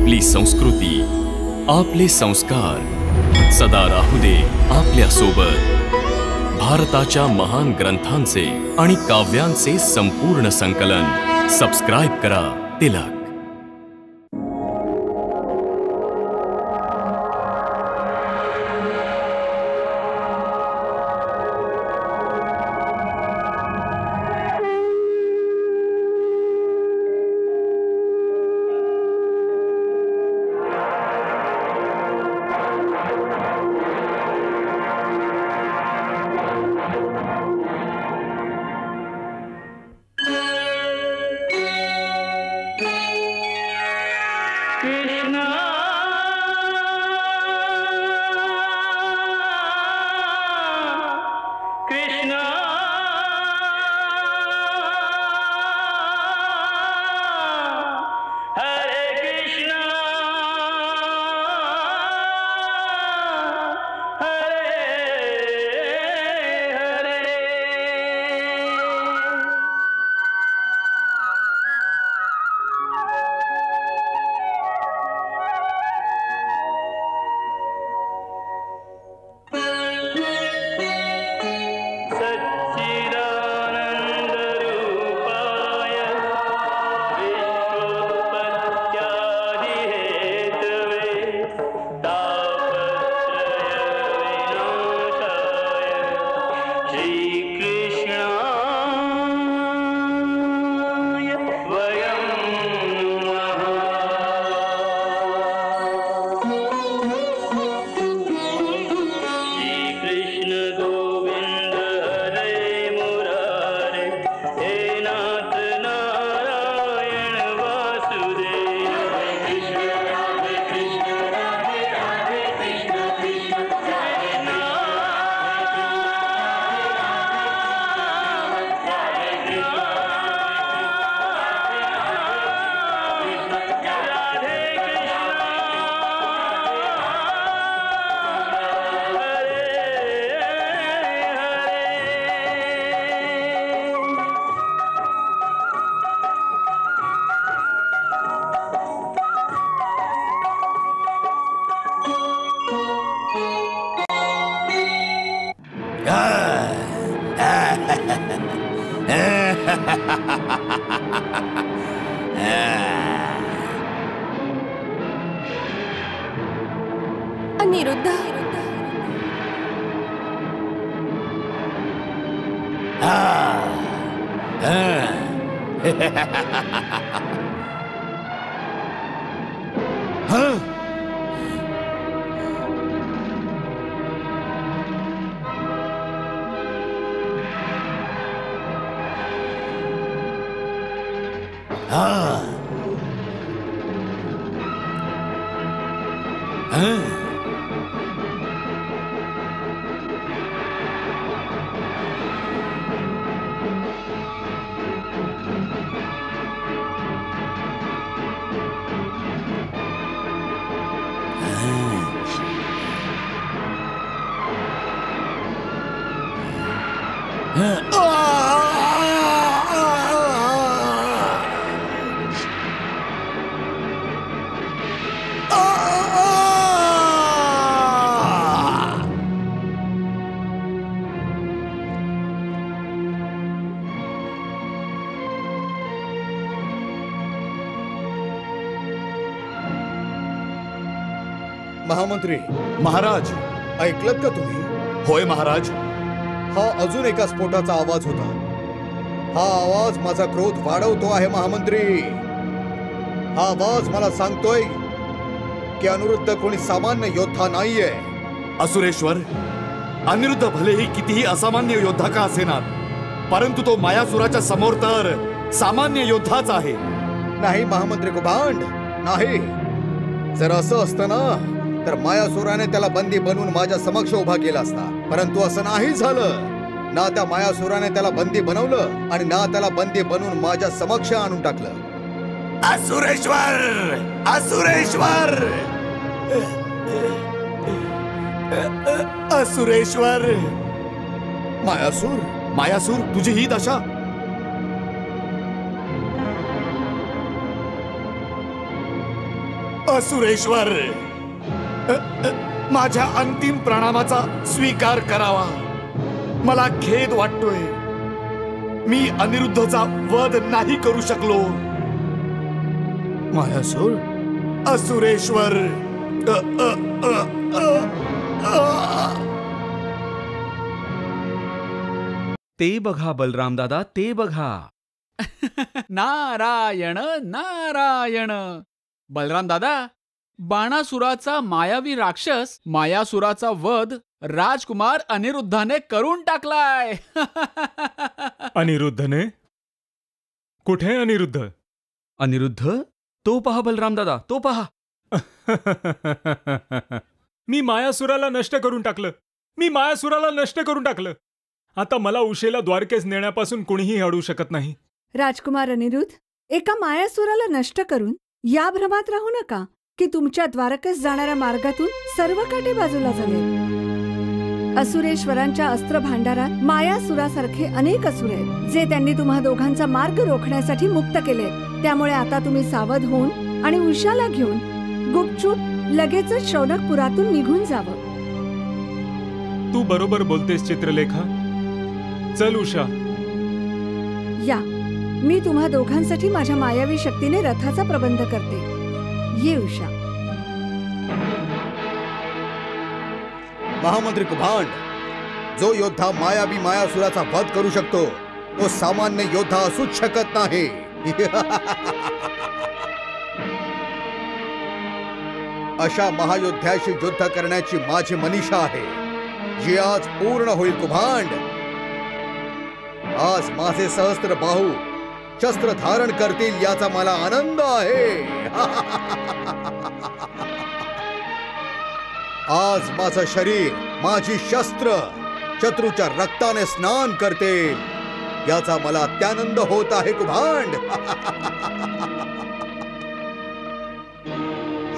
आपली संस्कृती, आपले संस्कार सदा राहू दे आपल्या सोबत। भारताच्या महान ग्रंथांचे आणि काव्यांचे संपूर्ण संकलन सबस्क्राइब करा तिलक। अनिरुद्ध, महामंत्री महाराज, ऐकलत का तुम्ही? होय महाराज। हा अजून एका स्फोटाचा आवाज होता। हा आवाज माझा क्रोध वाढवतो आहे महामंत्री। हा आवाज मला सांगतोय की अनिरुद्ध कोणी सामान्य योद्धा नाहीये। असुरेश्वर, अनिरुद्ध भलेही कितीही असामान्य योद्धा का असेना, परंतु तो मायासुराच्या समोर तर सामान्य योद्धाच आहे। नाही महामंत्री कुभांड, नाही। जर असं असतं ना तर मायासुराने त्याला बंदी बनवून माझ्या समक्ष उभा केला असता, परंतु असं नाही झालं। ना त्या मायासुराने त्याला बंदी बनवलं आणि ना त्याला बंदी बनवून माझ्या समक्ष आणून टाकलं। असुरेश्वर, असुरेश्वर, असुरेश्वर। मायासूर, मायासूर, तुझी ही दशा? असुरेश्वर, माझ्या अंतिम प्रणामाचा स्वीकार करावा. मला खेद वाटतोय. मी अनिरुद्धचा वध नाही करू शकलो. मायासूर, असुरेश्वर. ते बघा बलराम दादा, ते बघा. नारायण नारायण. बलराम दादा, बाणासुराचा मायावी राक्षस मायासुराचा वध राजकुमार अनिरुद्धाने करून टाकलाय. अनिरुद्धने? कुठे अनिरुद्ध? अनिरुद्ध? तो पहा बलराम दादा, तो पहा. मी मायासुराला नष्ट करून टाकलं. मी मायासुराला नष्ट करून टाकलं. आता मला उशेला द्वारकेस नेण्यापासून कुणीही अडवू शकत नाही. राजकुमार अनिरुद्ध, एका मायासुराला नष्ट करून या भ्रमात राहू नका की तुमच्या द्वारकेस जाणाऱ्या मार्गातून सर्व काटे बाजूला झाले. असुरेश्वरांच्या अस्त्र भांडारात मायासुरासारखे अनेक असुर आहेत, जे त्यांनी तुम्हा दोघांचा मार्ग रोखण्यासाठी मुक्त केले. त्यामुळे आता तुम्ही सावध होऊन आणि उषाला घेऊन गुपचूप लगेचच शौनकपुरातून निघून जावं. तू बरोबर बोलतेस चित्रलेखा. चल उषा. या, मी तुम्हा दोघांसाठी माझ्या मायावी शक्तीने रथाचा प्रबंध करते. ये उषा. महामंत्री कुभांड, जो योद्धा मायावी मायासुराचा वध करू शकतो तो सामान्य योद्धा असूच शकत नाही. अशा महायोद्ध्याशी युद्ध करण्याची माझी मनीषा आहे, जी आज पूर्ण होईल. कुभांड, आज माझे सहस्त्र बाहू शस्त्र धारण करतील याचा मला आनंद आहे. आज माझं शरीर, माझी शस्त्र शत्रूच्या रक्ताने स्नान करतील याचा मला अत्यानंद होत आहे. कुभांड,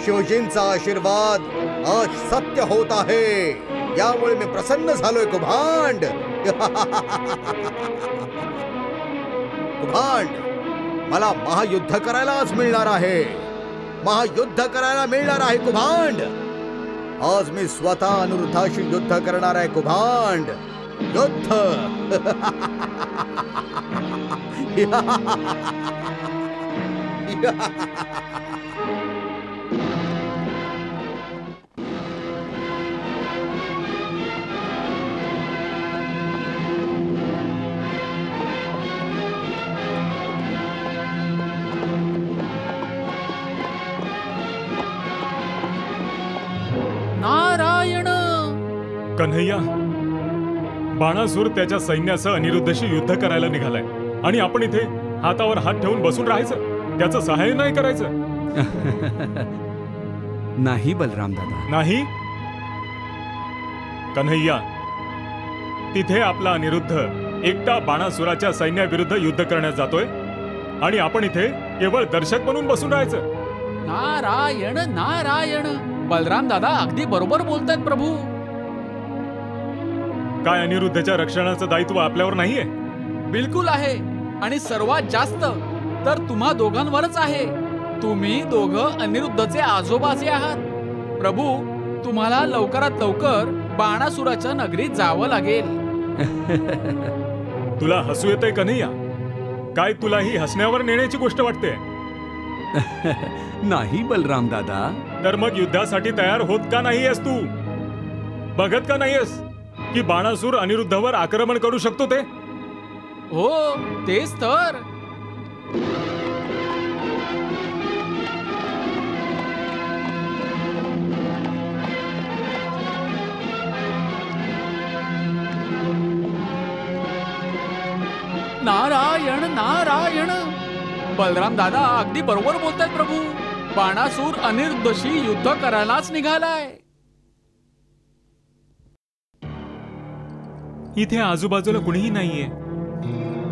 शिवजींचा आशीर्वाद आज सत्य होत आहे, यामुळे मी प्रसन्न झालोय. कुभांड, कुभांड, मला महायुद्ध करायला आज मिळणार आहे. महायुद्ध करायला मिळणार आहे. कुभांड, आज मी स्वतः अनिरुद्धाशी युद्ध करणार आहे. कुभांड, युद्ध. नारायण. कन्हैया, बाणासूर त्याच्या सैन्यासह अनिरुद्धशी युद्ध करायला निघालाय आणि आपण इथे हातावर हात ठेवून बसून राहायचं, त्याचं सहाय्य नाही करायचं. नाही बलराम दादा, नाही. कन्हैया, तिथे आपला अनिरुद्ध एकटा बाणासुराच्या सैन्याविरुद्ध युद्ध करण्यास जातोय आणि आपण इथे केवळ दर्शक म्हणून बसून राहायचं. नारायण नारायण. बलराम दादा अगदी बरोबर बोलतायत प्रभू. काय अनिरुद्धच्या रक्षणाचं दायित्व आपल्यावर नाहीये? बिलकुल आहे, आणि सर्वात जास्त तर तुम्हा दोघांवरच आहे. तुम्ही दोघं अनिरुद्धचे आजोबाचे आहात. प्रभू, तुम्हाला लवकरात लवकर बाणासुराच्या नगरीत जावं लागेल. तुला हसू येतंय कन्हैया? काय तुला ही हसण्यावर नेण्याची गोष्ट वाटते? नाही बलराम दादा. तर मग युद्धासाठी तयार होत का नाहीयेस तू? बघत का नाहीयेस की बाणासूर अनिरुद्धवर आक्रमण करू शकतो ते? हो, तेच तर. नारायण नारायण. बलराम दादा अगदी बरोबर बोलतायत प्रभू. बाणासूर अनिरुद्धशी युद्ध करायलाच निघालाय. इथे आजूबाजूला कुणीही नाहीये.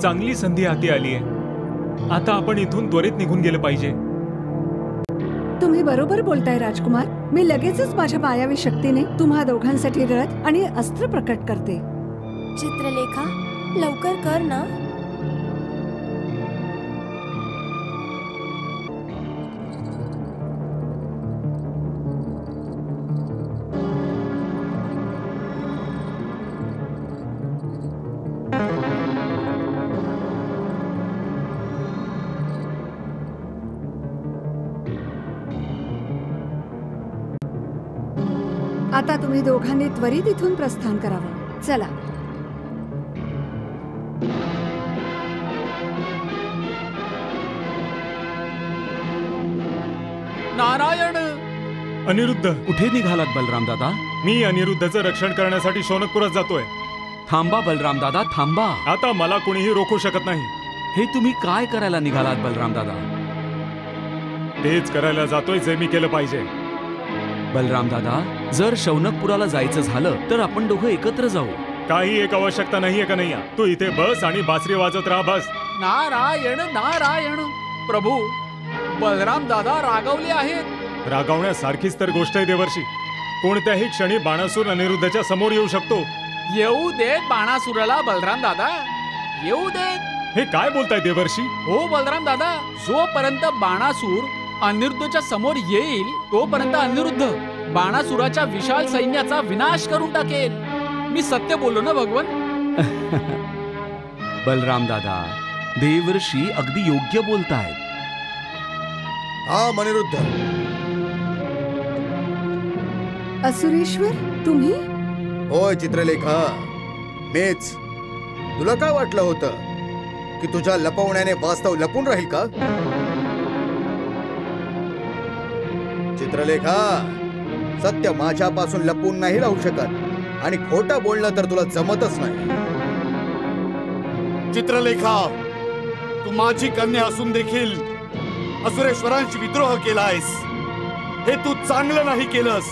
चांगली संधी हाती आलीये. आता आपण इथून त्वरित निघून गेलं पाहिजे. तुम्ही बरोबर बोलताय राजकुमार. मी लगेचच माझ्या मायावी शक्तीने तुम्हा दोघांसाठी रथ आणि अस्त्र प्रकट करते. चित्रलेखा, लवकर कर ना. आता तुम्ही दोघांनी त्वरित इथून प्रस्थान करावं. चला. नारायण. अनिरुद्ध, कुठे निघालात बलराम दादा? मी अनिरुद्धचं रक्षण करण्यासाठी शौनकपुरात जातोय. थांबा बलराम दादा, थांबा. आता मला कोणीही रोखू शकत नाही. हे तुम्ही काय करायला निघालात बलराम दादा? तेच करायला जातोय जे मी केलं पाहिजे. बलराम दादा, जर शौनकपुराला जायचं झालं तर आपण दोघं एकत्र जाऊ. काही एक आवश्यकता नाहीये का नाही? तू इथे बस आणि बासरी वाजत राहा बस. नारायण नारायण. प्रभू, बलराम दादा रागावले आहेत. रागावण्यासारखीच तर गोष्ट आहे देवर्षी. कोणत्याही क्षणी बाणासूर अनिरुद्धच्या समोर येऊ शकतो. येऊ देत बाणासुराला बलराम दादा, येऊ देत. हे काय बोलताय देवर्षी? हो बलराम दादा, जोपर्यंत बाणासूर अनिरुद्धच्या समोर येईल तोपर्यंत अनिरुद्ध बाणासुराच्या विशाल सैन्याचा विनाश करून टाकेल. मी सत्य बोललो ना भगवन? बलराम दादा, देवर्षी अगदी योग्य बोलतायत. हा अनिरुद्ध. असुरेश्वर, तुम्ही? होय चित्रलेखा, मीच. तुला काय वाटलं होतं की तुझ्या लपवण्याने वास्तव लपून राहील का? चित्रलेखा, सत्य माझ्यापासून लपून नाही राहू शकत आणि खोटं बोलणं तर तुला जमतच नाही. चित्रलेखा, तू माझी कन्या असून देखील असुरेश्वरांशी विद्रोह केलायस. हे तू चांगलं नाही केलंस.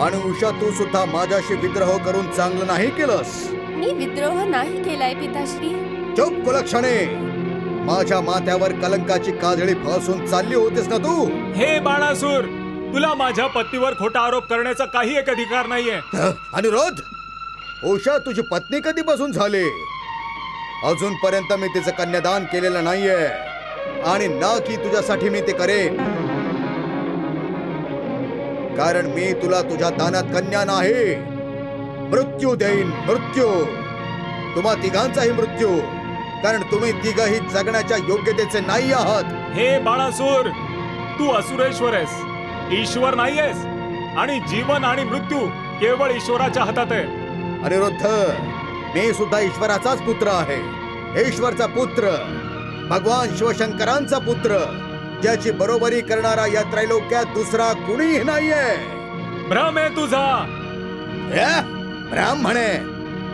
आणि उषा, तू सुद्धा माझ्याशी विद्रोह करून चांगलं नाही केलंस. मी विद्रोह नाही केलाय पिताश्री. चुप कुलक्षणे. माझ्या माथ्यावर कलंकाची काजळी फासून चालली होतीस ना तू? हे बाणासूर, तुला माझ्या पत्नीवर खोटा आरोप करण्याचा काही एक अधिकार नाहीये. अनिरुद्ध, उषा तुझी पत्नी कधीपासून झाली? अजूनपर्यंत मी तिचं कन्यादान केलेलं नाहीये आणि ना की तुझ्यासाठी मी ते करेन. कारण मी तुला तुझ्या दानात कन्या नाही, मृत्यू देईन. मृत्यू, तुम्हा तिघांचाही मृत्यू. कारण तुम्ही तिघही जगण्याच्या योग्यतेचे नाही आहात. हे बाणासूर, तू असुरेश्वर आहेस, ईश्वर नाहीयेस. आणि जीवन आणि मृत्यू केवळ ईश्वराच्या हातात आहे. अनिरुद्ध, मी सुद्धा ईश्वराचाच पुत्र आहे. ईश्वरचा पुत्र, भगवान शिवशंकरांचा पुत्र, ज्याची बरोबरी करणारा या त्रैलोक्यात दुसरा कुणीही नाहीये. भ्रम आहे तुझा. ब्राह्मणे.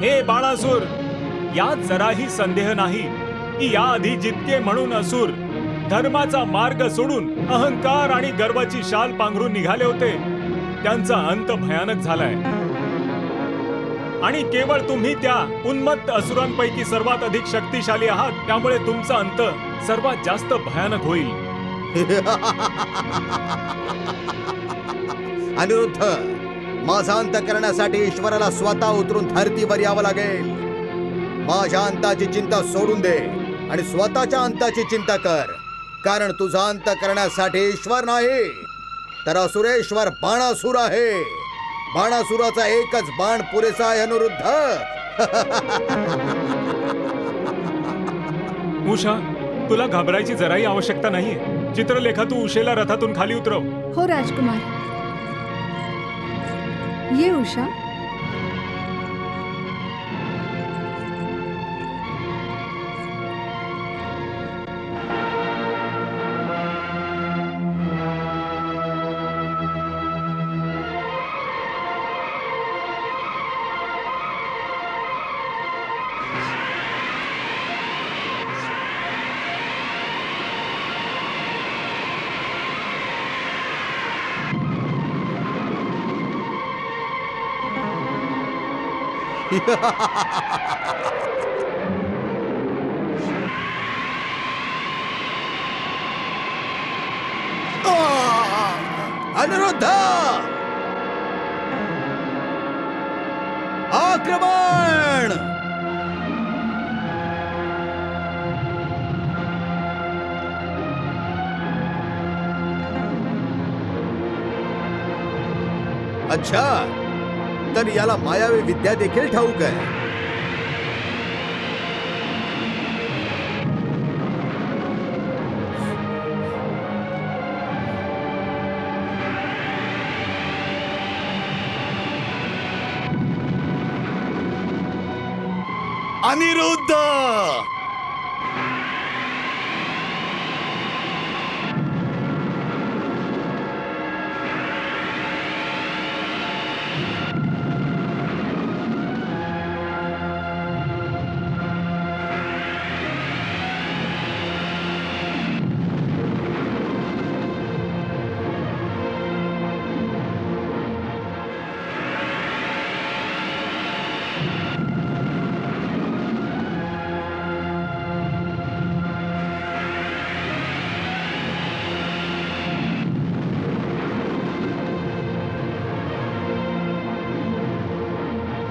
हे बाणासूर, यात जराही संदेह नाही की याआधी जितके म्हणून असुर धर्माचा मार्ग सोडून अहंकार आणि गर्वाची शाल पांघरून निघाले होते त्यांचा अंत भयानक झालाय. आणि केवळ तुम्ही त्या उन्मत्त असुरांपैकी सर्वात अधिक शक्तिशाली आहात. त्यामुळे तुमचा अंत सर्वात जास्त भयानक होईल. अनिरुद्ध, माझा अंत करण्यासाठी ईश्वराला स्वतः उतरून धरतीवर यावं लागेल. माझ्या अंताची चिंता सोडून दे आणि स्वतःच्या अंताची चिंता कर. कारण तुझा अंत करण्यासाठी ईश्वर नाही तर असुरेश्वर बाणासूर आहे. बाणासुराचा एकच बाण पुरेसा आहे अनिरुद्ध. उषा, तुला घाबरायची जराही आवश्यकता नाहीये. चित्रलेखा, तू उषेला रथातून खाली उतरव. हो राजकुमार. ये उषा. अनिरुद्ध, आक्रमण. अच्छा, तर याला मायावी विद्या देखील ठाऊक आहे. अनिरुद्ध!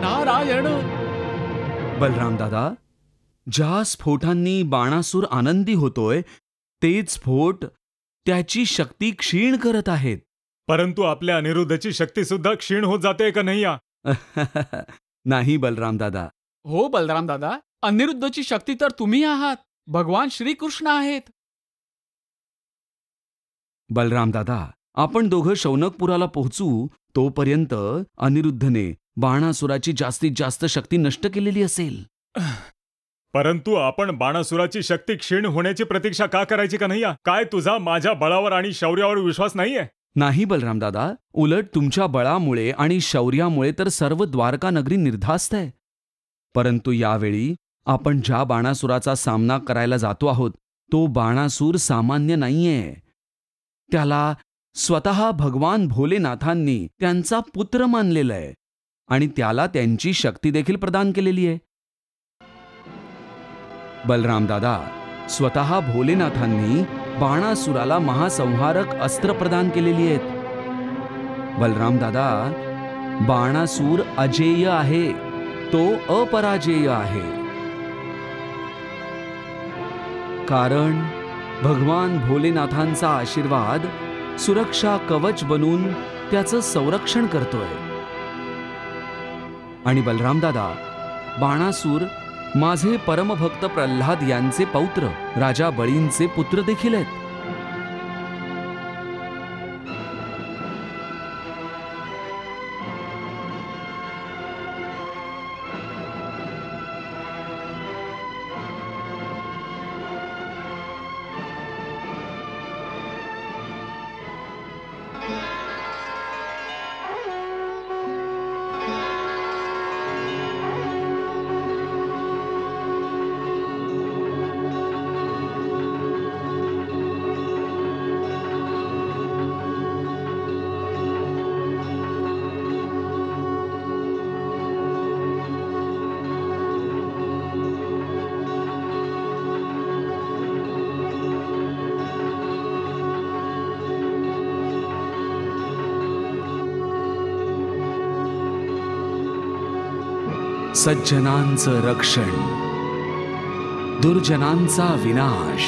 नारायण. बलराम दादा, ज्या स्फोटांनी बाणासूर आनंदी होतोय तेच स्फोट त्याची शक्ती क्षीण करत आहेत. परंतु आपल्या अनिरुद्धची शक्ती सुद्धा क्षीण होत जाते का नाही या? नाही बलराम दादा. हो बलराम दादा, अनिरुद्धची शक्ती तर तुम्ही आहात, भगवान श्रीकृष्ण आहेत. बलराम दादा, आपण दोघं शौनकपुराला पोहोचू तोपर्यंत अनिरुद्धने बाणासुराची जास्तीत जास्त शक्ती नष्ट केलेली असेल. परंतु आपण बाणासुराची शक्ती क्षीण होण्याची प्रतीक्षा का करायची का नाही? काय तुझा माझ्या बळावर आणि शौर्यावर विश्वास नाहीये? नाही बलराम दादा, उलट तुमच्या बळामुळे आणि शौर्यामुळे तर सर्व द्वारका नगरी निर्धास्त आहे. परंतु यावेळी आपण ज्या बाणासुराचा सामना करायला जातो आहोत तो बाणासूर सामान्य नाहीये. त्याला स्वतः भगवान भोलेनाथांनी त्यांचा पुत्र मानलेला आहे आणि त्याला त्यांची शक्ती देखील प्रदान केलेली आहे. बलराम दादा, स्वतः भोलेनाथांनी बाणासुराला महासंहारक अस्त्र प्रदान केलेली आहेत. बलराम दादा, बाणासूर अजेय आहे, तो अपराजेय आहे. कारण भगवान भोलेनाथांचा आशीर्वाद सुरक्षा कवच बनून त्याचं संरक्षण करतोय. आणि बलराम दादा, बाणासूर माझे परमभक्त प्रल्हाद यांचे पौत्र राजा बळींचे पुत्र देखील आहेत. सज्जनांचं रक्षण, दुर्जनांचा विनाश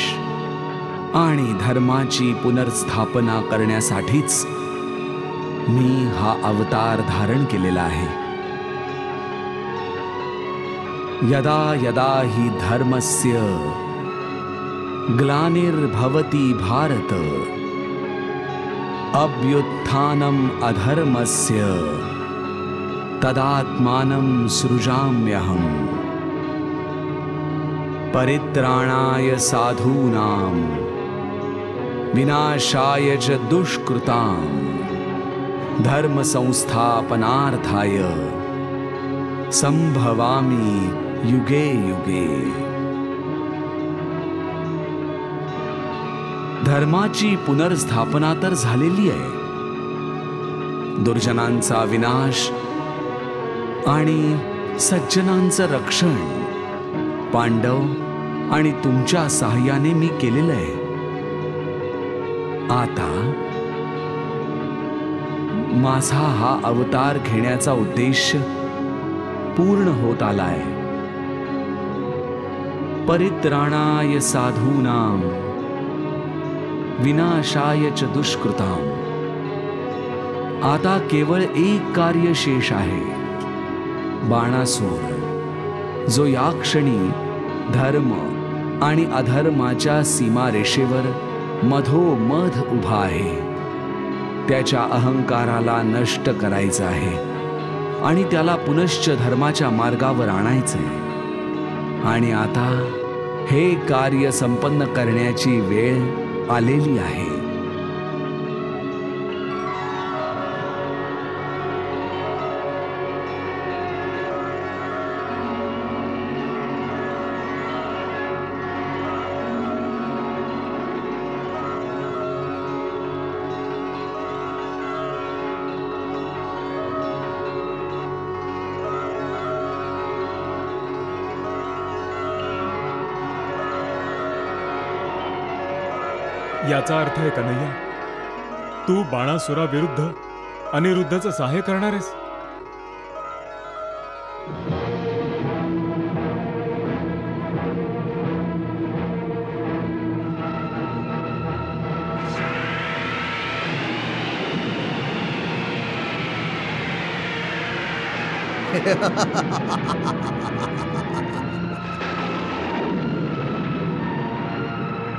आणि धर्माची पुनर्स्थापना करण्यासाठीच मी हा अवतार धारण केलेला आहे. यदा यदा हि धर्मस्य ग्लानिर्भवति भारत अभ्युत्थानम् अधर्मस्य तदात्मानं सृजाम्यहम्. परित्राणाय साधूनां विनाशाय च दुष्कृतां धर्म संस्थापनार्थाय संभवामि युगे युगे. धर्माची पुनर्स्थापना तर झालेली आहे. दुर्जनांचा विनाश आणि सज्जनांचं रक्षण पांडव आणि तुमच्या साहाय्याने मी केलेलं आहे. आता माझा हा अवतार घेण्याचा उद्देश पूर्ण होत आलाय. परित्राणाय साधूनां विनाशाय च दुष्कृतां. आता केवळ एक कार्य शेष आहे. बाणासूर जो या क्षणी धर्म आणि अधर्माच्या सीमारेषेवर मधोमध उभा आहे, त्याच्या अहंकाराला नष्ट करायचं आहे आणि त्याला पुनश्च धर्माच्या मार्गावर आणायचंय. आणि आता हे कार्य संपन्न करण्याची वेळ आलेली आहे. याचा अर्थ आहे कन्हैया, तू बाणासुराविरुद्ध अनिरुद्धचं सहाय्य करणार आहेस?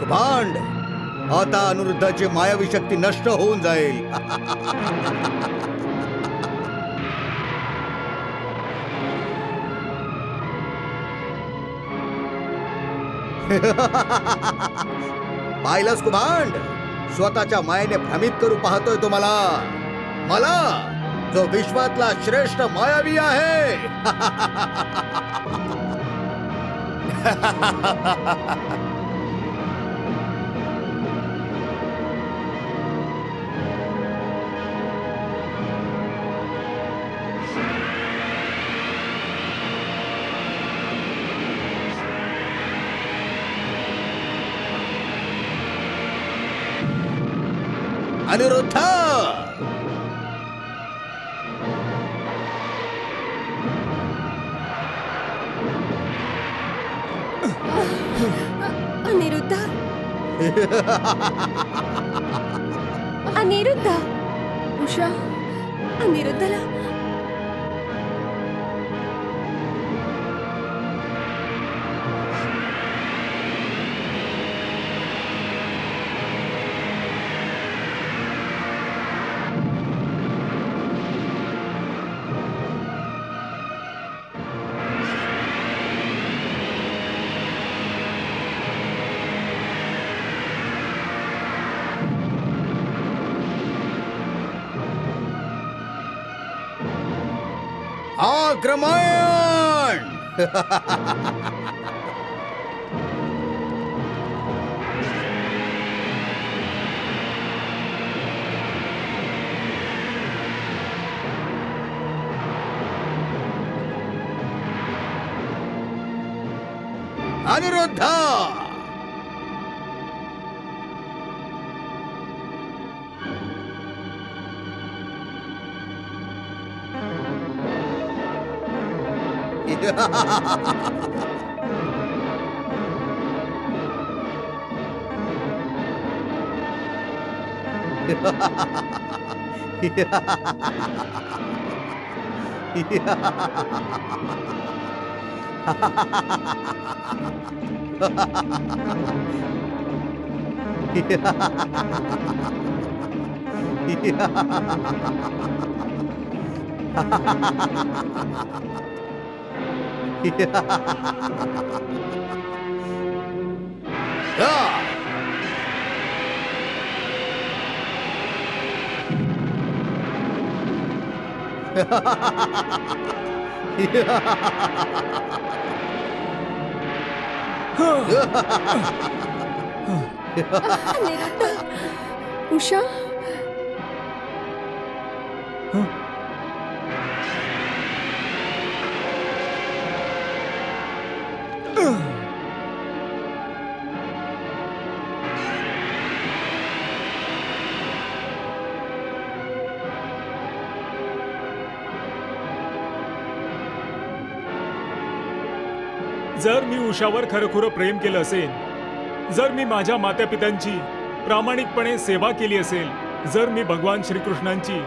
कुभांड, आता अनिरुद्धाची मायावी शक्ती नष्ट होऊन जाईल. पाहिलंस कुभांड, स्वतःच्या मायेने भ्रमित करू पाहतोय तो मला जो विश्वातला श्रेष्ठ मायावी आहे. अनिरुद्ध, अनिरुद्ध, अनिरुद्ध, उषा, अनिरुद्धला आक्रमण. अनिरुद्ध, उषा, जर मी उषावर खरखुरं प्रेम केलं असेल, जर मी माझ्या मातापित्यांची प्रामाणिकपणे सेवा केली असेल, जर मी भगवान श्रीकृष्णांची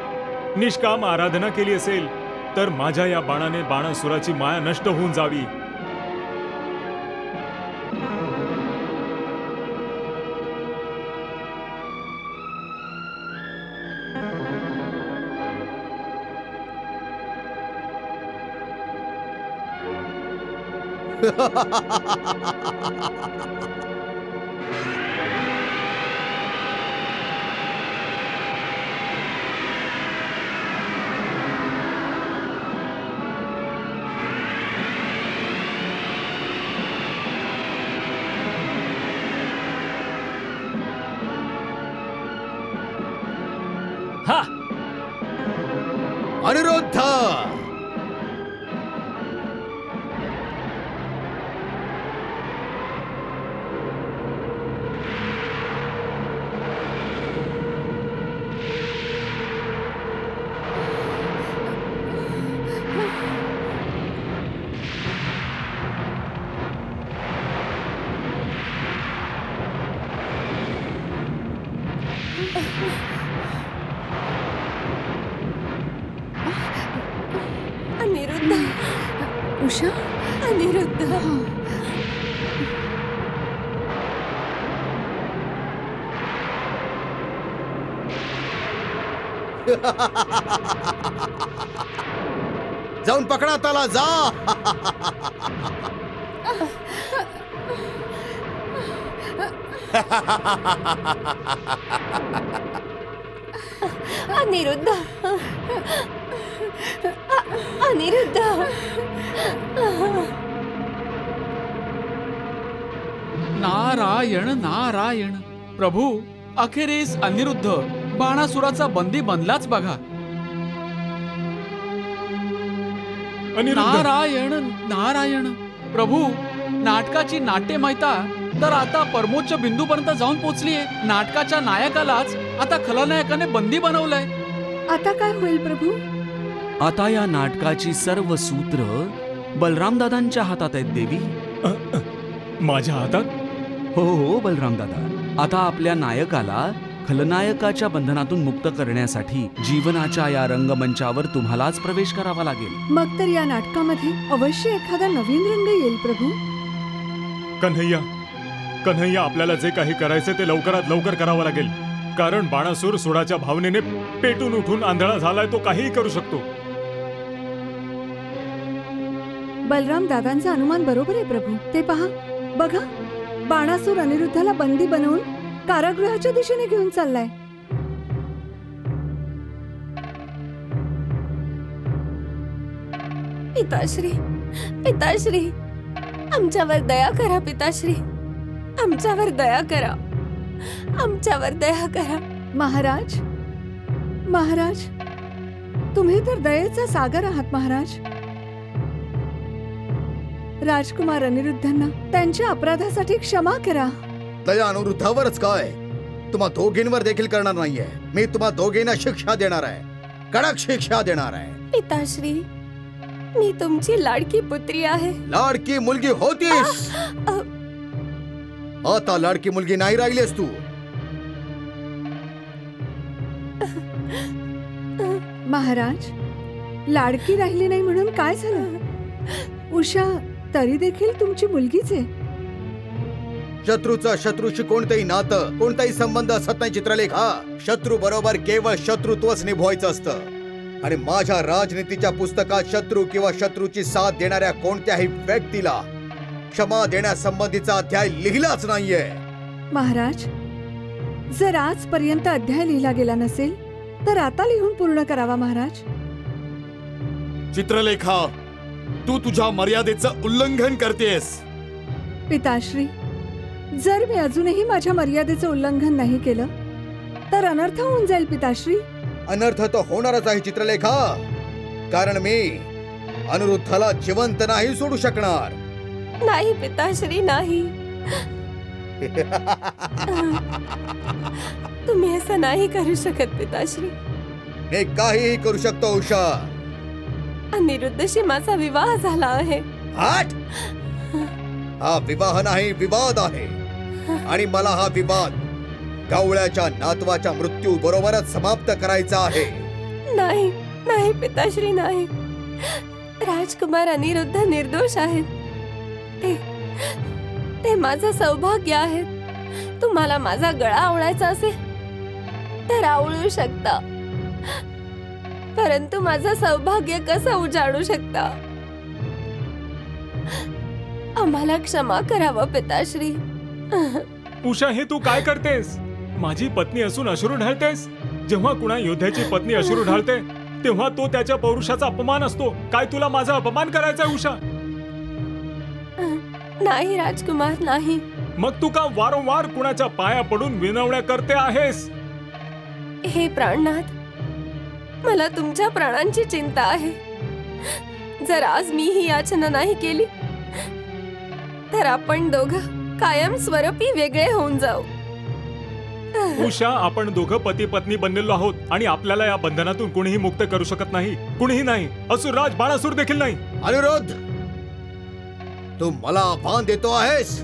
निष्काम आराधना केली असेल, तर माझ्या या बाणाने बाणासुराची माया नष्ट होऊन जावी. हा अनिरुद्ध, अनिरुद्ध, उषा, अनिरुद्ध. जाऊन पकडा त्याला, जा. अनिरुद्ध, अनिरुद्ध. नारायण नारायण. प्रभू, अखेरीस अनिरुद्ध बाणासुराचा बंदी बनलाच बघा. अनिरुद्ध, नारायण नारायण. प्रभू, नाटकाची नाट्यमयता तर आता परमोच्च बिंदूपर्यंत जाऊन पोहोचलीये. नाटकाच्या नायकालाच आता खलनायकाने बंदी बनवलंय. आता काय होईल प्रभू? आता या नाटकाची सर्व सूत्र बलरामदादांच्या हातात आहेत देवी. माझ्या हातात? हो हो बलरामदादा, आता आपल्या नायकाला खलनायकाच्या बंधनातून मुक्त करण्यासाठी जीवनाच्या या रंगमंचावर तुम्हालाच प्रवेश करावा लागेल. मग तर या नाटकामध्ये अवश्य एखादा नवीन रंग येईल प्रभू. कन्हैया, कन्हैया, आपल्याला जे काही करायचे ते लवकरात लवकर करावं लागेल. कारण बाणासूर सुडाच्या भावनेने पेटून उठून आंधळा झालाय. तो काहीही करू शकतो. बलराम दादांचा अनुमान बरोबर आहे प्रभू. ते पहा, बघा, बाणासूर अनिरुद्धाला बंदी बनवून कारागृहाच्या दिशेने घेऊन चाललाय. पिताश्री, पिताश्री, आमच्यावर दया करा. पिताश्री, आमच्यावर दया करा. आमच्यावर दया करा. महाराज, महाराज, तुम्ही तर दयेचा सागर आहात महाराज. राजकुमार अनिरुद्धांना त्यांच्या अपराधासाठी क्षमा करा. दया अनिरुद्धावरच काय, तुम्हा दोघींवर देखील करणार नाहीये. मी तुम्हा दोघींना शिक्षा देणार आहे, कडक शिक्षा देणार आहे. पिताश्री, मी तुमची लाडकी पुत्री आहे. लाडकी मुलगी होतीस, आता लाडकी मुलगी नाही राहिलीस तू. महाराज, लाडकी राहिली नाही म्हणून काय झालं? उषा तरी देखील तुमची मुलगीच आहे. शत्रूचा शत्रूशी कोणतेही नातं, कोणताही संबंध असत नाही चित्रलेखा. शत्रू बरोबर केवळ शत्रुत्वच निभवायचं असतं. आणि माझ्या राजनीतीच्या पुस्तकात शत्रू किंवा शत्रूची साथ देणाऱ्या कोणत्याही व्यक्तीला क्षमा देण्यासंबंधीचा अध्याय लिहिलाच नाहीये. महाराज, जर आजपर्यंत अध्याय लिहिला गेला नसेल तर आता लिहून पूर्ण करावा महाराज. चित्रलेखा, तू तुझ्या मर्यादेचं उल्लंघन करतेस. पिताश्री, जर मी अजूनही माझ्या मर्यादेचं उल्लंघन नाही केलं तर अनर्थ होऊन जाईल पिताश्री. अनर्थ तर होणारच आहे चित्रलेखा, कारण मी अनिरुद्धाला जिवंत नाही सोडू शकणार. नाही पिताश्री, नाही. तुम्ही असं नाही करू शकत पिताश्री. मी काहीही करू शकतो उषा. अनिरुद्धशी माझा विवाह झाला आहे. हट! हा विवाह नाही, विवाद आहे. आणि मला हा विवाद गवळ्याच्या नातवाच्या मृत्यू बरोबरच समाप्त करायचा आहे. नाही, नाही पिताश्री, नाही. राजकुमार अनिरुद्ध निर्दोष आहेत. ते माझं सौभाग्य आहे. तुम्हाला माझा गळा आवळायचा असेल तर आवळू शकता, परंतु माझं सौभाग्य कसं उजाडू शकता? आम्हाला क्षमा करावं पिताश्री. उषा, हे तू काय करतेस? माझी पत्नी असून अश्रू ढाळतेस? जेव्हा कुणा योद्ध्याची पत्नी अश्रू ढाळते तेव्हा तो त्याच्या पौरुषाचा अपमान असतो. काय तुला माझा अपमान करायचा उषा? नाही राजकुमार, नाही. मग तू का वारंवार कुणाच्या पाया पडून विनवण्या करते आहेस? हे प्राणनाथ, मला तुमच्या प्राणांची चिंता आहे. जर आज मी ही याचना नाही केली तर आपण दोघं कायम स्वरूपी वेगळे होऊन जाऊ. उषा, आपण दोघं पती पत्नी बनलेलो आहोत आणि आपल्याला या बंधनातून कुणीही मुक्त करू शकत नाही. कुणीही नाही. असुरराज बाणासूर देखील नाही. अनिरुद्ध, तू मला आव्हान देतो आहेस?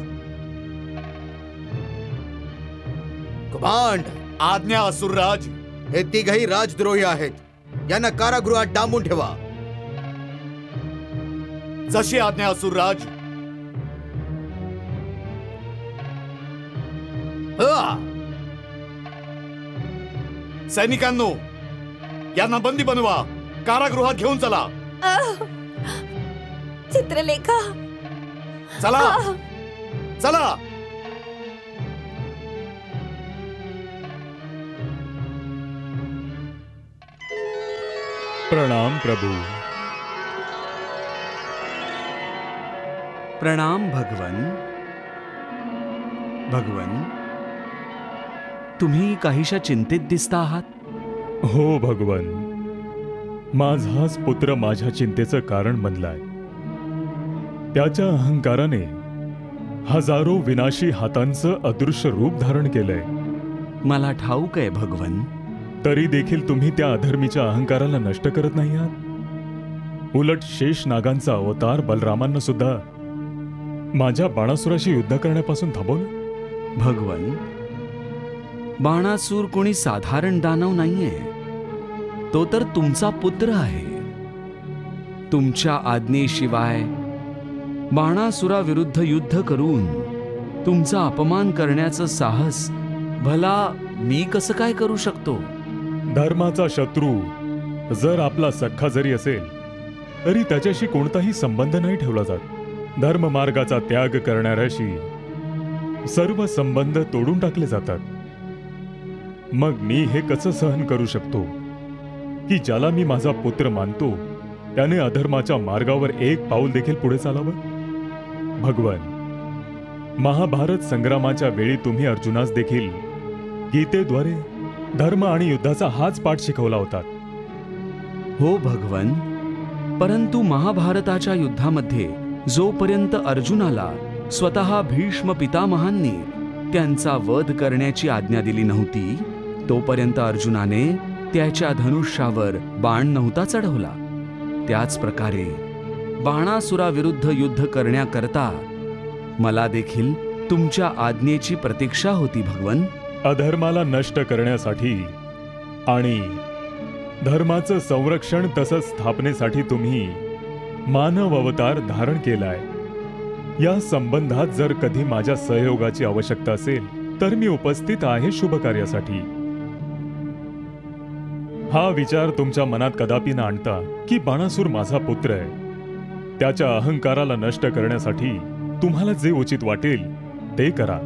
कुभांड, आज्ञा असुरराज. हे तिघही राजद्रोही आहेत. यांना कारागृहात डांबून ठेवा. जशी आज्ञा असुरराज. सैनिकांनो, यांना बंदी बनवा. कारागृहात घेऊन चला. चित्रलेखा, चला चला. प्रणाम प्रभू. प्रणाम भगवन. भगवन, तुम्ही काहीशा चिंतित दिसता आहात. हो भगवन, माझाच पुत्र माझ्या चिंतेचं कारण बनलाय. त्याच्या अहंकाराने हजारो विनाशी हातांचं अदृश्य रूप धारण केलंय. मला ठाऊक आहे भगवन. तरी देखील तुम्ही त्या अधर्मीच्या अहंकाराला नष्ट करत नाही आहात. उलट शेष नागांचा अवतार बलरामांना सुद्धा माझ्या बाणासुराशी युद्ध करण्यापासून थांबवलं. भगवन, बाणासूर कोणी साधारण दानव नाहीये. तो तर तुमचा पुत्र आहे. तुमच्या आज्ञेशिवाय बाणासुराविरुद्ध युद्ध करून तुमचा अपमान करण्याचं साहस भला मी कसं काय करू शकतो? धर्माचा शत्रू जर आपला सख्खा जरी असेल तरी त्याच्याशी कोणताही संबंध नाही ठेवला जात. धर्ममार्गाचा त्याग करणाऱ्याशी सर्व संबंध तोडून टाकले जातात. मग मी हे कसं सहन करू शकतो की ज्याला मी माझा पुत्र मानतो त्याने अधर्माच्या मार्गावर एक पाऊल देखील पुढे चालावं? भगवन, महाभारत संग्रामाच्या वेळी तुम्ही अर्जुनास देखील गीतेद्वारे धर्म आणि युद्धाचा हाच पाठ शिकवला होता. हो भगवन, परंतु महाभारताच्या युद्धामध्ये जोपर्यंत अर्जुनाला स्वतः भीष्म पितामहांनी त्यांचा वध करण्याची आज्ञा दिली नव्हती तोपर्यंत अर्जुनाने त्याच्या धनुष्यावर बाण नव्हता चढवला. त्याच प्रकारे बाणासुराविरुद्ध युद्ध करण्याकरता मला देखील तुमच्या आज्ञेची प्रतीक्षा होती भगवन. अधर्माला नष्ट करण्यासाठी आणि धर्माचं संरक्षण तसंच स्थापनेसाठी तुम्ही मानव अवतार धारण केलाय. या संबंधात जर कधी माझ्या सहयोगाची आवश्यकता असेल तर मी उपस्थित आहे शुभ कार्यासाठी. हा विचार तुमच्या मनात कदापि न आणता की बाणासूर माझा पुत्र आहे. त्याच्या अहंकाराला नष्ट करण्यासाठी तुम्हाला जे उचित वाटेल ते करा.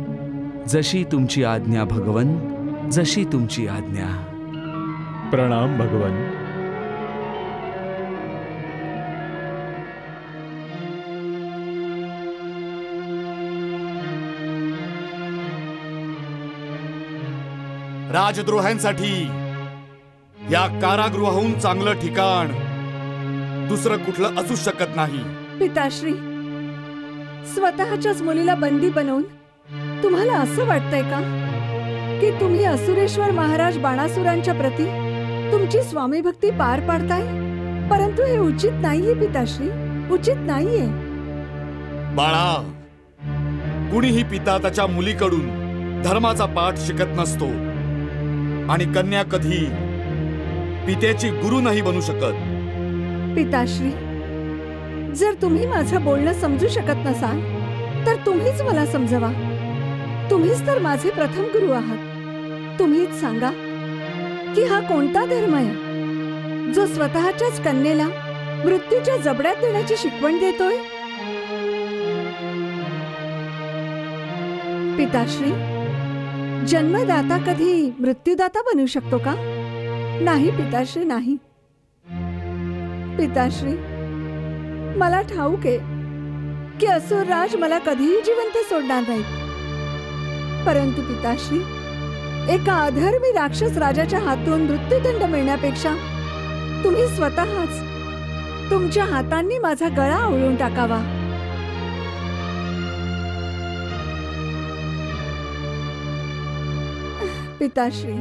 जशी तुमची आज्ञा भगवन, जशी तुमची आज्ञा. प्रणाम भगवन. राजद्रोहांसाठी या कारागृहाहून चांगलं ठिकाण दुसरं कुठलं असू शकत नाही. पिताश्री, स्वतःच्याच मुलीला बंदी बनवून तुम्हाला असं वाटतंय का की तुम्ही असुरेश्वर महाराज बाणासुरांच्या प्रती तुमची स्वामी भक्ती पार पाडताय? परंतु हे उचित नाहीये पिताश्री, उचित नाहीये. बाळा, कुणीही पिता त्याच्या मुलीकडून धर्माचा पाठ शिकत नसतो आणि कन्या कधी पित्याची गुरु नाही बनू शकत. पिताश्री, जर तुम्ही माझं बोलणं समजू शकत नसाल तर तुम्हीच मला समजवा. तुम्हीच तर माझे प्रथम गुरु आहात. तुम्हीच सांगा की हा कोणता धर्म आहे जो स्वतःच्याच कन्येला मृत्यूच्या जबड्यात देण्याची शिकवण देतोय? पिताश्री, जन्मदाता कधी मृत्यूदाता बनू शकतो का? नाही पिताश्री, नाही. पिताश्री, मला ठाऊक आहे की असुरराज मला कधीही जिवंत सोडणार नाही. परंतु पिताश्री, एका अधर्मी राक्षस राजाच्या हातून मृत्यूदंड मिळण्यापेक्षा तुम्ही स्वतःच तुमच्या हातांनी माझा गळा आवळून टाकावा. पिताश्री,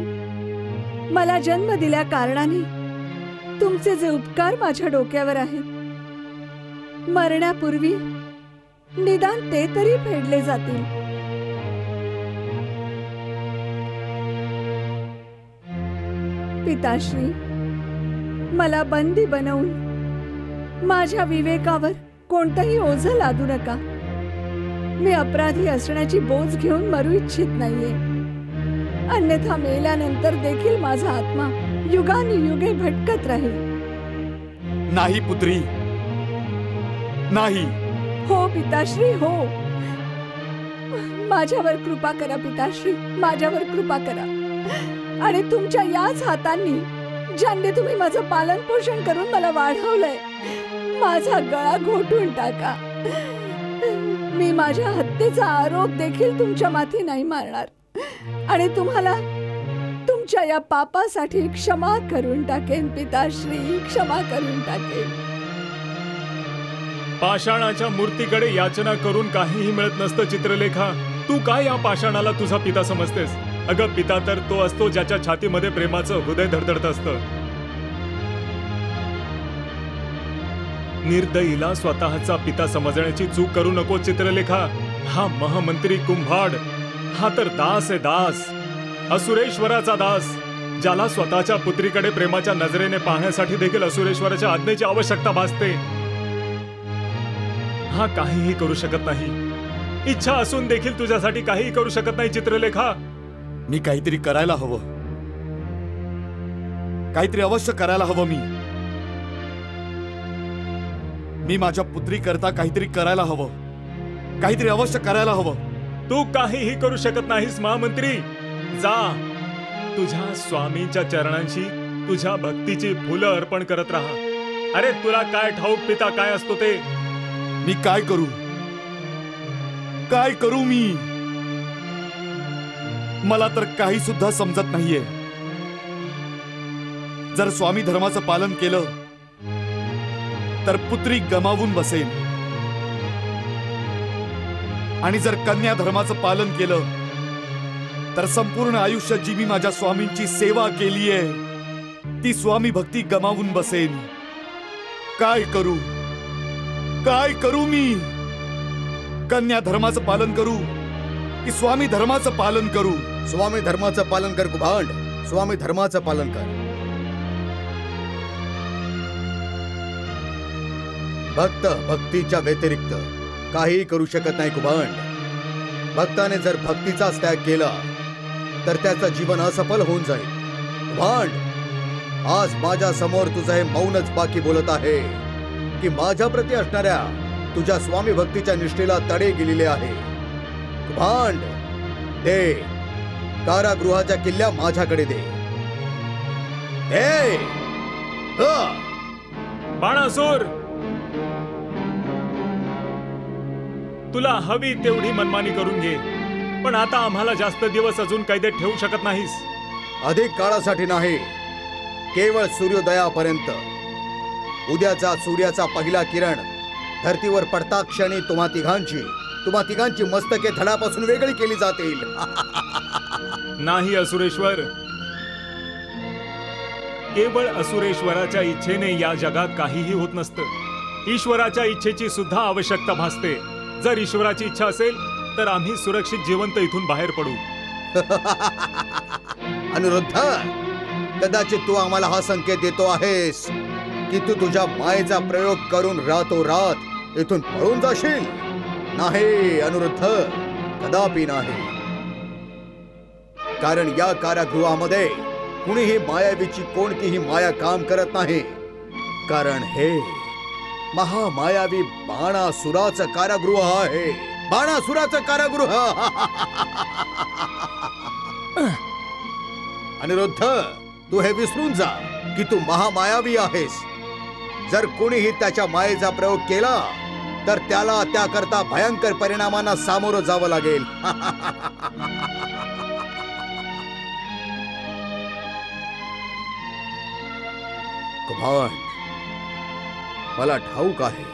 मला जन्म दिल्या कारणाने तुमचे जे उपकार माझ्या डोक्यावर आहेत, मरण्यापूर्वी निदान ते तरी फेडले जातील. पिताश्री, मला बंदी बनवून माझ्या विवेकावर कोणतंही ओझं लादू नका. मी अपराधी असण्याची बोज घेऊन मरू इच्छित नाहीये. अन्यथा मेल्यानंतर देखील माझा आत्मा युगानुयुगे भटकत राहील. नाही पुत्री, नाही. हो पिताश्री, हो. माझ्यावर कृपा करा पिताश्री, माझ्यावर कृपा करा. आणि तुमच्या याच हातांनी ज्यांनी तुम्ही माझं पालन पोषण करून मला वाढवलंय, माझा गळा घोटून टाका. मी माझ्या हत्येचा आरोप देखील तुमच्या माथी नाही मारणार आणि तुम्हाला तुमच्या या पापासाठी क्षमा करून टाकेन पिताश्री, क्षमा करून टाकेन. पाषाणाच्या मूर्तीकडे याचना करून काहीही मिळत नसतं चित्रलेखा. तू काय या पाषाणाला तुझा पिता समजतेस? अगं, पिता तर तो असतो ज्याच्या छातीमध्ये प्रेमाचं हृदय धडधडत असतं. निर्दयीला स्वतःचा पिता समजण्याची चूक करू नको चित्रलेखा. हा महामंत्री कुंभाड, हा तर दास आहे, दास, असुरेश्वराचा दास, ज्याला स्वतःच्या पुत्रीकडे प्रेमाच्या नजरेने पाहण्यासाठी देखील असुरेश्वराच्या आज्ञेची आवश्यकता भासते. हा काहीही करू शकत नाही. इच्छा असून देखील तुझ्यासाठी काहीही करू शकत नाही चित्रलेखा. मी काहीतरी करायला हवं, काहीतरी अवश्य करायला हवं. मी माझ्या पुत्री करता काहीतरी करायला हवं, काहीतरी अवश्य करायला हवं. तू काहीही करू शकत नाहीस महामंत्री. जा, तुझ्या स्वामींच्या चरणांशी तुझ्या भक्तीची फुलं अर्पण करत राहा. अरे, तुला काय ठाऊक पिता काय असतो ते? मी काय करू, काय करू मी? मला तर काही सुद्धा समजत नाहीये. जर स्वामी धर्माचं पालन केलं तर पुत्री गमावून बसेन, आणि जर कन्या धर्माचं पालन केलं तर संपूर्ण आयुष्य जी मी माझ्या स्वामींची सेवा केलीये ती स्वामी भक्ती गमावून बसेन. काय करू, काय करू मी? कन्या धर्माचं पालन करू की स्वामी धर्माचं पालन करू? स्वामी धर्माचं पालन कर कुभांड, स्वामी धर्माचं पालन कर. भक्त भक्तीच्या व्यतिरिक्त काही करू शकत नाही कुभांड. भक्ताने जर भक्तीचाच त्याग केला तर त्याचं जीवन असफल होऊन जाईल. कुभांड, आज माझ्या समोर तुझं हे मौनच बाकी बोलत आहे की माझ्या प्रती असणाऱ्या तुझ्या स्वामी भक्तीच्या निष्ठेला तडे गेलेले आहे. कुभांड, दे कारागृहाच्या किल्ल्या माझ्याकडे दे. बाणासूर, तुला हवी तेवढी मनमानी करून घे, पण आता आम्हाला जास्त दिवस अजून कैदेत ठेवू शकत नाहीस. अधिक काळासाठी नाही, केवळ सूर्योदयापर्यंत. उद्याचा सूर्याचा पहिला किरण धरतीवर पडता क्षणी तुम्हा तिघांची मस्तके धडापासून वेगळी केली जातील. नाही असुरेश्वर, केवळ असुरेश्वराच्या इच्छेने या जगात काहीही होत नसतं. ईश्वराच्या इच्छेची सुद्धा आवश्यकता भासते. जर ईश्वराची इच्छा असेल तर आम्ही सुरक्षित जिवंत इथून बाहेर पडू. अनुरुद्ध, कदाचित तू आम्हाला हा संकेत देतो आहेस की तू तुझ्या मायेचा प्रयोग करून रातोरात इथून पळून जाशील. नाही अनुरुद्ध, कदापि नाही. कारण या कारागृहामध्ये कुणीही मायावीची कोणतीही माया काम करत नाही. कारण हे महामायावी बाणासुराचं कारागृह आहे. बाणासुराचं कारागृह. अनिरुद्ध, तू हे विसरून जा की तू महामायावी आहेस. जर कोणीही त्याच्या मायेचा प्रयोग केला तर त्याला त्याकरता भयंकर परिणामांना सामोरं जावं लागेल. कुभांड, मला ठाऊक आहे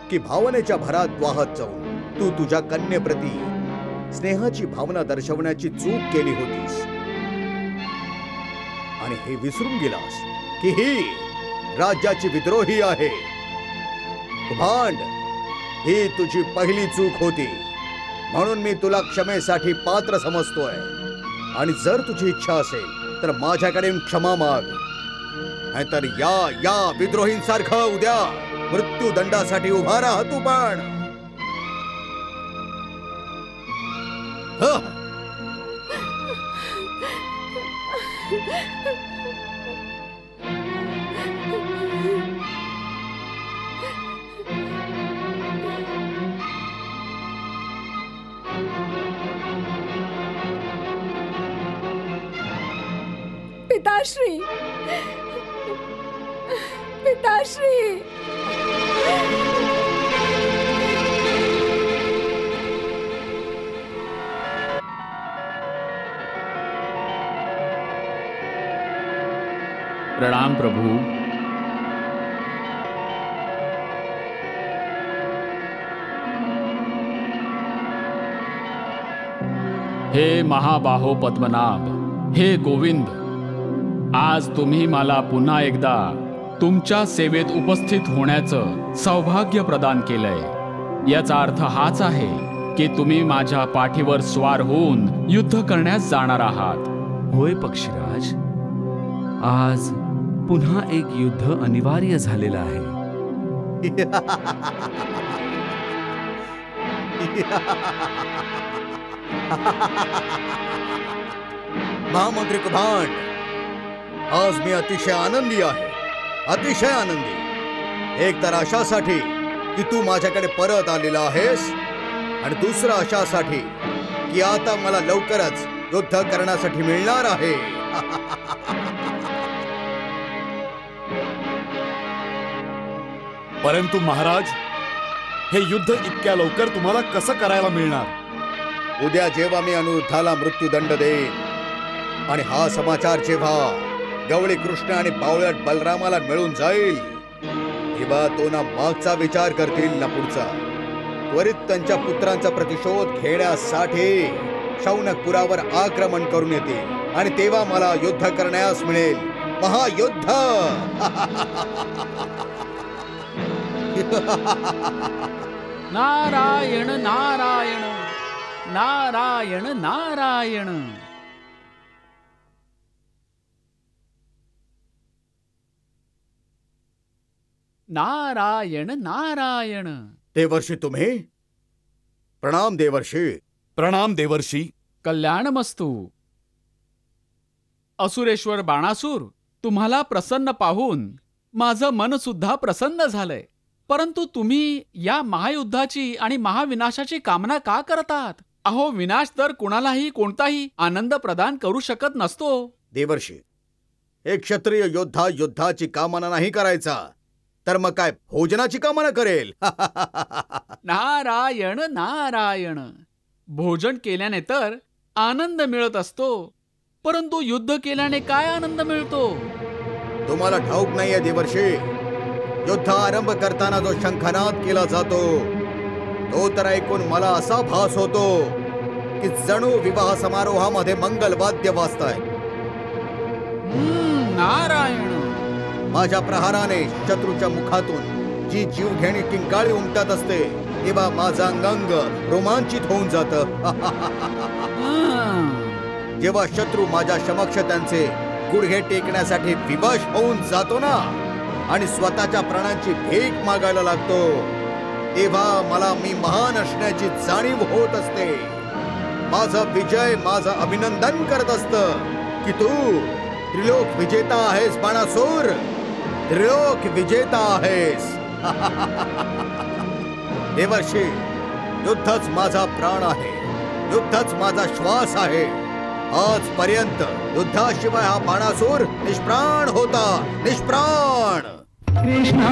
की भावनेच्या भरात वाहत जाऊन तू तुझ्या कन्येप्रती स्नेहाची भावना दर्शवण्याची चूक केली होतीस आणि हे विसरून गेलास की ही राज्याची विद्रोही आहे. कुभांड, ही तुझी पहिली चूक होती, म्हणून मी तुला क्षमेसाठी पात्र समजतोय. आणि जर तुझी इच्छा असेल तर माझ्याकडे क्षमा माग, नाहीतर या विद्रोहींसारखं उद्या मृत्यूदंडासाठी उभा राहा तू. पण पिताश्री, पिताश्री. प्रणाम प्रभू. हे महाबाहो पद्मनाभ, हे गोविंद, आज तुम्ही मला पुन्हा एकदा तुमच्या सेवेत उपस्थित होण्याचं सौभाग्य प्रदान केलंय. याचा अर्थ हाच आहे की तुम्ही माझ्या पाठीवर स्वार होऊन युद्ध करण्यास जाणार आहात. होय पक्षीराज, आज पुन्हा एक युद्ध अनिवार्य झालेलं आहे. महामंत्री कुभांड, आज मी अतिशय आनंदी आहे, अतिशय आनंदी. एक तर अशासाठी की तू माझ्याकडे परत आलेला आहेस, आणि दुसरं अशासाठी की आता मला लवकरच युद्ध करण्यासाठी मिळणार आहे. परंतु महाराज, हे युद्ध इतक्या लवकर तुम्हाला कसं करायला मिळणार? उद्या जेव्हा मी अनिरुद्धाला मृत्यूदंड देईन आणि हा समाचार जेव्हा गवळी कृष्ण आणि बावळट बलरामाला मिळून जाईल, तेव्हा तो ना मागचा विचार करतील ना पुढचा. त्वरित त्यांच्या पुत्रांचा प्रतिशोध घेण्यासाठी शौनकपुरावर आक्रमण करून येतील आणि तेव्हा मला युद्ध करण्यास मिळेल, महायुद्ध. नारायण नारायण नारायण नारायण. नारायण नारायण. देवर्षी तुम्ही? प्रणाम देवर्षी. प्रणाम देवर्षी. कल्याणमस्तू. असुरेश्वर बाणासूर, तुम्हाला प्रसन्न पाहून माझं मन सुद्धा प्रसन्न झालंय. परंतु तुम्ही या महायुद्धाची आणि महाविनाशाची कामना का करतात? अहो, विनाश तर कुणालाही कोणताही आनंद प्रदान करू शकत नसतो. देवर्षी, एक क्षत्रिय योद्धा युद्धाची कामना नाही करायचा, तर मग काय भोजनाची कामना करेल? नारायण नारायण. भोजन केल्याने तर आनंद मिळत असतो, परंतु युद्ध केल्याने काय आनंद मिळतो? तुम्हाला ठाऊक नाहीये देवर्षी, युद्ध आरंभ करताना जो शंखनाद केला जातो तो तर ऐकून मला असा भास होतो की जणू विवाह समारोहामध्ये मंगलवाद्य वाजतायत. नारायण. माझ्या प्रहाराने शत्रूच्या मुखातून जी जीवघेणी किंकाळी उमटत असते, तेव्हा माझं अंगांग रोमांचित होऊन जातं. जेव्हा शत्रू माझ्या समक्ष त्यांचे गुडघे टेकण्यासाठी विवश होऊन जातो ना आणि स्वतःच्या प्राणांची भीक मागायला लागतो, तेव्हा मला मी महान असण्याची जाणीव होत असते. माझा विजय माझं अभिनंदन करत असतं की तू त्रिलोक विजेता आहेस बाणासूर, त्रिलोक विजेता आहेस. देवर्षी, युद्धच माझा प्राण आहे, युद्धच माझा श्वास आहे. आजपर्यंत युद्धाशिवाय हा बाणासूर निष्प्राण होता, निष्प्राण. कृष्णा